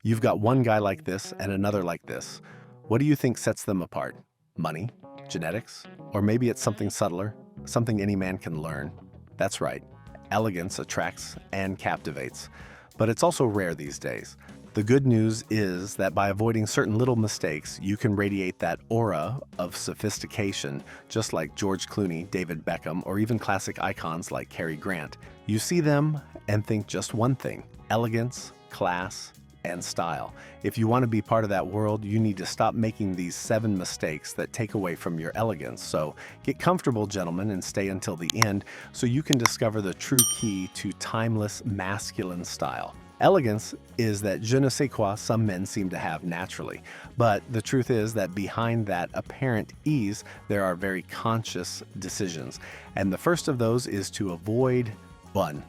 You've got one guy like this and another like this. What do you think sets them apart? Money? Genetics? Or maybe it's something subtler, something any man can learn? That's right. Elegance attracts and captivates. But it's also rare these days. The good news is that by avoiding certain little mistakes, you can radiate that aura of sophistication, just like George Clooney, David Beckham, or even classic icons like Cary Grant. You see them and think just one thing: elegance, class, and style. If you want to be part of that world, you need to stop making these 7 mistakes that take away from your elegance. So get comfortable, gentlemen, and stay until the end so you can discover the true key to timeless masculine style. Elegance is that je ne sais quoi some men seem to have naturally. But the truth is that behind that apparent ease, there are very conscious decisions. And the first of those is to avoid bun,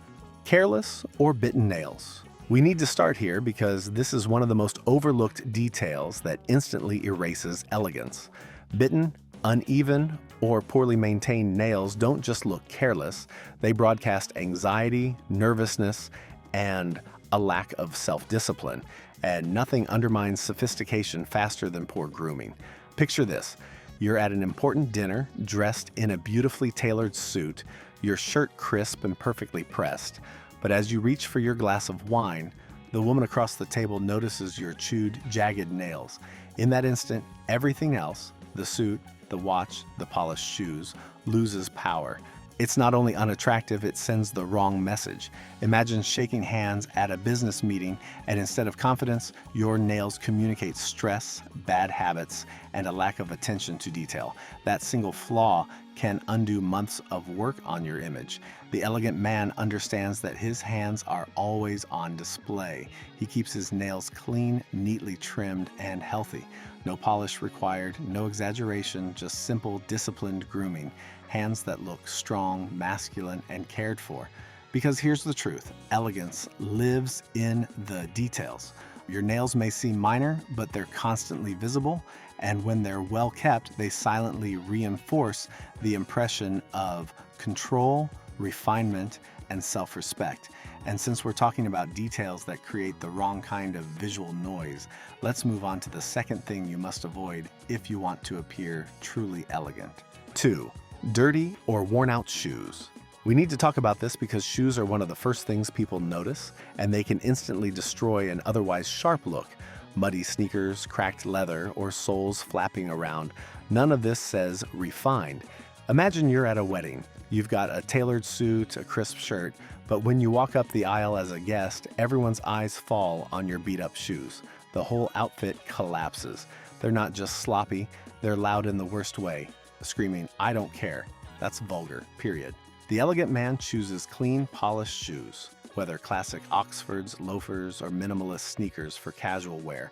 careless or bitten nails. We need to start here because this is one of the most overlooked details that instantly erases elegance. Bitten, uneven, or poorly maintained nails don't just look careless, they broadcast anxiety, nervousness, and a lack of self-discipline. And nothing undermines sophistication faster than poor grooming. Picture this. You're at an important dinner, dressed in a beautifully tailored suit, your shirt crisp and perfectly pressed. But as you reach for your glass of wine, the woman across the table notices your chewed, jagged nails. In that instant, everything else, the suit, the watch, the polished shoes, loses power. It's not only unattractive, it sends the wrong message. Imagine shaking hands at a business meeting, and instead of confidence, your nails communicate stress, bad habits, and a lack of attention to detail. That single flaw can undo months of work on your image. The elegant man understands that his hands are always on display. He keeps his nails clean, neatly trimmed, and healthy. No polish required, no exaggeration, just simple, disciplined grooming. Hands that look strong, masculine, and cared for. Because here's the truth, elegance lives in the details. Your nails may seem minor, but they're constantly visible, and when they're well kept, they silently reinforce the impression of control, refinement, and self-respect. And since we're talking about details that create the wrong kind of visual noise, let's move on to the second thing you must avoid if you want to appear truly elegant. 2. Dirty or worn-out shoes. We need to talk about this because shoes are one of the first things people notice, and they can instantly destroy an otherwise sharp look. Muddy sneakers, cracked leather, or soles flapping around. None of this says refined. Imagine you're at a wedding. You've got a tailored suit, a crisp shirt, but when you walk up the aisle as a guest, everyone's eyes fall on your beat-up shoes. The whole outfit collapses. They're not just sloppy, they're loud in the worst way, screaming, "I don't care." That's vulgar, period. The elegant man chooses clean, polished shoes, whether classic Oxfords, loafers, or minimalist sneakers for casual wear.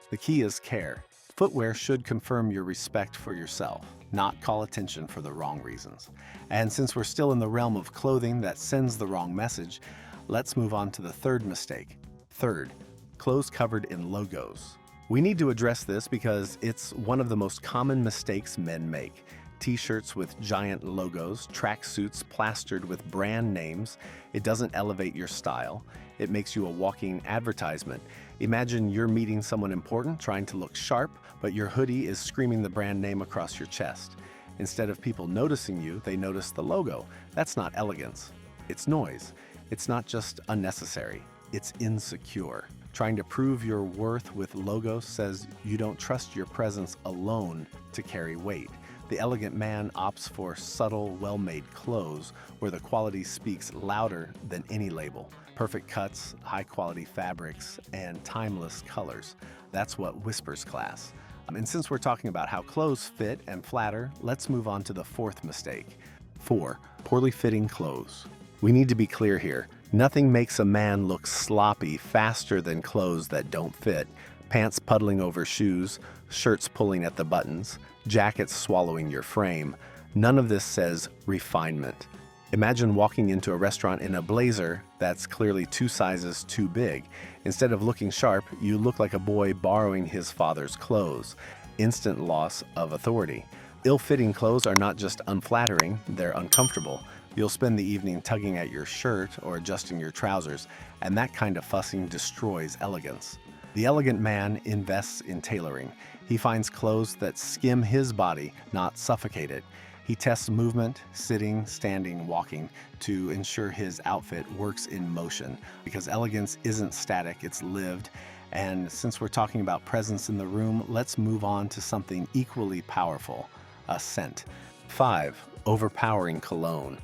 The key is care. Footwear should confirm your respect for yourself, not call attention for the wrong reasons. And since we're still in the realm of clothing that sends the wrong message, let's move on to the third mistake. Third, clothes covered in logos. We need to address this because it's one of the most common mistakes men make. T-shirts with giant logos, tracksuits plastered with brand names. It doesn't elevate your style. It makes you a walking advertisement. Imagine you're meeting someone important, trying to look sharp, but your hoodie is screaming the brand name across your chest. Instead of people noticing you, they notice the logo. That's not elegance. It's noise. It's not just unnecessary. It's insecure. Trying to prove your worth with logos says you don't trust your presence alone to carry weight. The elegant man opts for subtle, well-made clothes where the quality speaks louder than any label. Perfect cuts, high-quality fabrics, and timeless colors. That's what whispers class. And since we're talking about how clothes fit and flatter, let's move on to the fourth mistake. 4. Poorly fitting clothes. We need to be clear here. Nothing makes a man look sloppy faster than clothes that don't fit. Pants puddling over shoes, shirts pulling at the buttons, jackets swallowing your frame. None of this says refinement. Imagine walking into a restaurant in a blazer that's clearly 2 sizes too big. Instead of looking sharp, you look like a boy borrowing his father's clothes. Instant loss of authority. Ill-fitting clothes are not just unflattering, they're uncomfortable. You'll spend the evening tugging at your shirt or adjusting your trousers, and that kind of fussing destroys elegance. The elegant man invests in tailoring. He finds clothes that skim his body, not suffocate it. He tests movement, sitting, standing, walking, to ensure his outfit works in motion. Because elegance isn't static, it's lived. And since we're talking about presence in the room, let's move on to something equally powerful, a scent. 5. Overpowering cologne.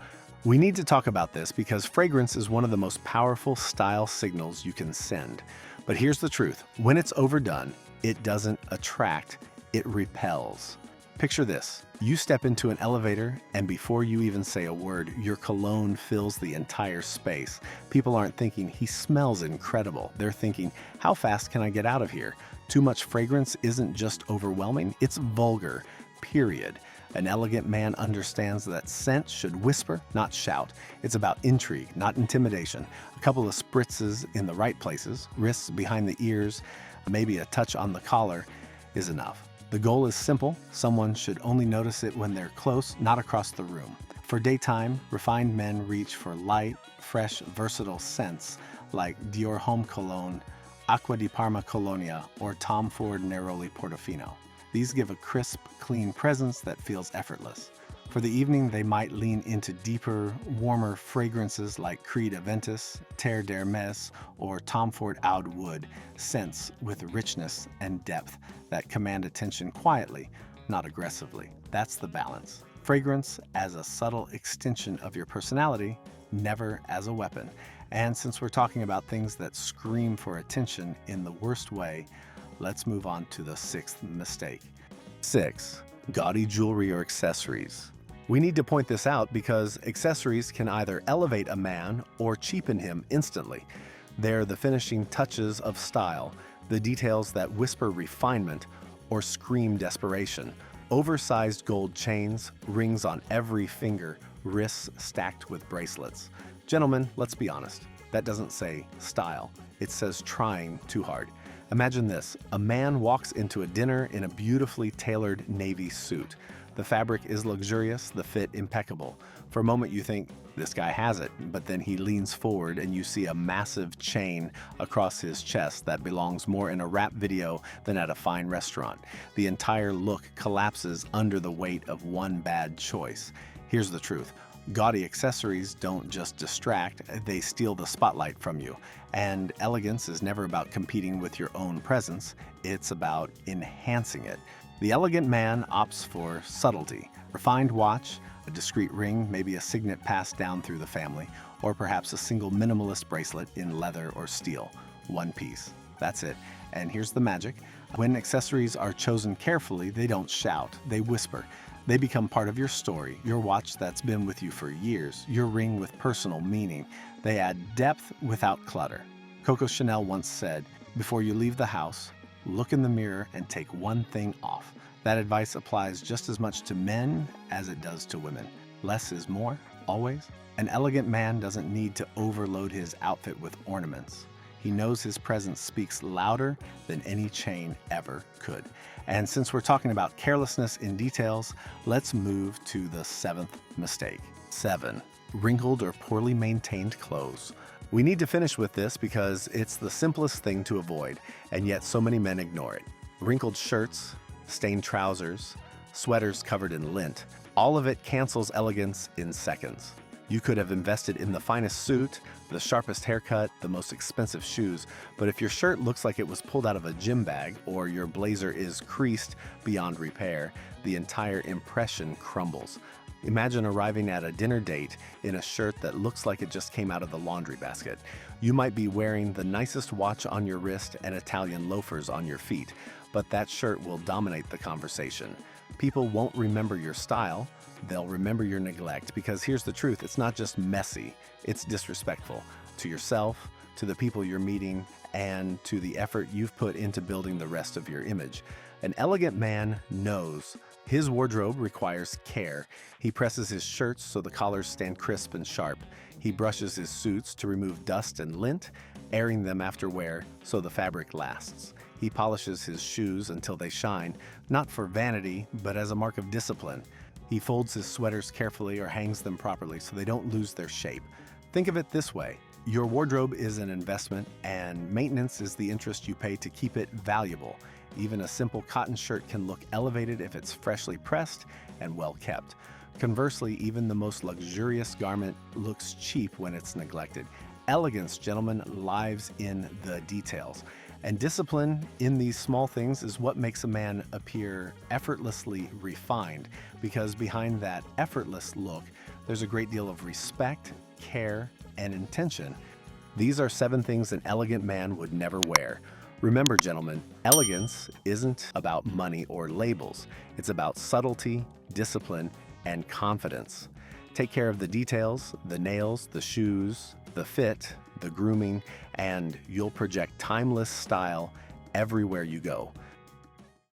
We need to talk about this because fragrance is one of the most powerful style signals you can send. But here's the truth. When it's overdone, it doesn't attract, it repels. Picture this. You step into an elevator, and before you even say a word, your cologne fills the entire space. People aren't thinking, he smells incredible. They're thinking, how fast can I get out of here? Too much fragrance isn't just overwhelming, it's vulgar, period. An elegant man understands that scent should whisper, not shout. It's about intrigue, not intimidation. A couple of spritzes in the right places, wrists behind the ears, maybe a touch on the collar is enough. The goal is simple. Someone should only notice it when they're close, not across the room. For daytime, refined men reach for light, fresh, versatile scents like Dior Homme Cologne, Acqua di Parma Colonia, or Tom Ford Neroli Portofino. These give a crisp, clean presence that feels effortless. For the evening, they might lean into deeper, warmer fragrances like Creed Aventus, Terre d'Hermès, or Tom Ford Oud Wood, scents with richness and depth that command attention quietly, not aggressively. That's the balance. Fragrance as a subtle extension of your personality, never as a weapon. And since we're talking about things that scream for attention in the worst way, let's move on to the 6th mistake. 6. Gaudy jewelry or accessories. We need to point this out because accessories can either elevate a man or cheapen him instantly. They're the finishing touches of style, the details that whisper refinement or scream desperation. Oversized gold chains, rings on every finger, wrists stacked with bracelets. Gentlemen, let's be honest. That doesn't say style. It says trying too hard. Imagine this. A man walks into a dinner in a beautifully tailored navy suit. The fabric is luxurious, the fit impeccable. For a moment you think, this guy has it, but then he leans forward and you see a massive chain across his chest that belongs more in a rap video than at a fine restaurant. The entire look collapses under the weight of one bad choice. Here's the truth. Gaudy accessories don't just distract, they steal the spotlight from you. And elegance is never about competing with your own presence, it's about enhancing it. The elegant man opts for subtlety. Refined watch, a discreet ring, maybe a signet passed down through the family, or perhaps a single minimalist bracelet in leather or steel. One piece. That's it. And here's the magic. When accessories are chosen carefully, they don't shout, they whisper. They become part of your story, your watch that's been with you for years, your ring with personal meaning. They add depth without clutter. Coco Chanel once said, before you leave the house, look in the mirror and take one thing off. That advice applies just as much to men as it does to women. Less is more, always. An elegant man doesn't need to overload his outfit with ornaments. He knows his presence speaks louder than any chain ever could. And since we're talking about carelessness in details, let's move to the 7th mistake. 7. Wrinkled or poorly maintained clothes. We need to finish with this because it's the simplest thing to avoid, and yet so many men ignore it. Wrinkled shirts, stained trousers, sweaters covered in lint, all of it cancels elegance in seconds. You could have invested in the finest suit, the sharpest haircut, the most expensive shoes, but if your shirt looks like it was pulled out of a gym bag or your blazer is creased beyond repair, the entire impression crumbles. Imagine arriving at a dinner date in a shirt that looks like it just came out of the laundry basket. You might be wearing the nicest watch on your wrist and Italian loafers on your feet, but that shirt will dominate the conversation. People won't remember your style, they'll remember your neglect, because here's the truth, it's not just messy, it's disrespectful to yourself, to the people you're meeting, and to the effort you've put into building the rest of your image. An elegant man knows his wardrobe requires care. He presses his shirts so the collars stand crisp and sharp. He brushes his suits to remove dust and lint, airing them after wear so the fabric lasts. He polishes his shoes until they shine, not for vanity, but as a mark of discipline. He folds his sweaters carefully or hangs them properly so they don't lose their shape. Think of it this way. Your wardrobe is an investment, and maintenance is the interest you pay to keep it valuable. Even a simple cotton shirt can look elevated if it's freshly pressed and well kept. Conversely, even the most luxurious garment looks cheap when it's neglected. Elegance, gentlemen, lies in the details. And discipline in these small things is what makes a man appear effortlessly refined, because behind that effortless look, there's a great deal of respect, care, and intention. These are 7 things an elegant man would never wear. Remember, gentlemen, elegance isn't about money or labels. It's about subtlety, discipline, and confidence. Take care of the details, the nails, the shoes, the fit, the grooming, and you'll project timeless style everywhere you go.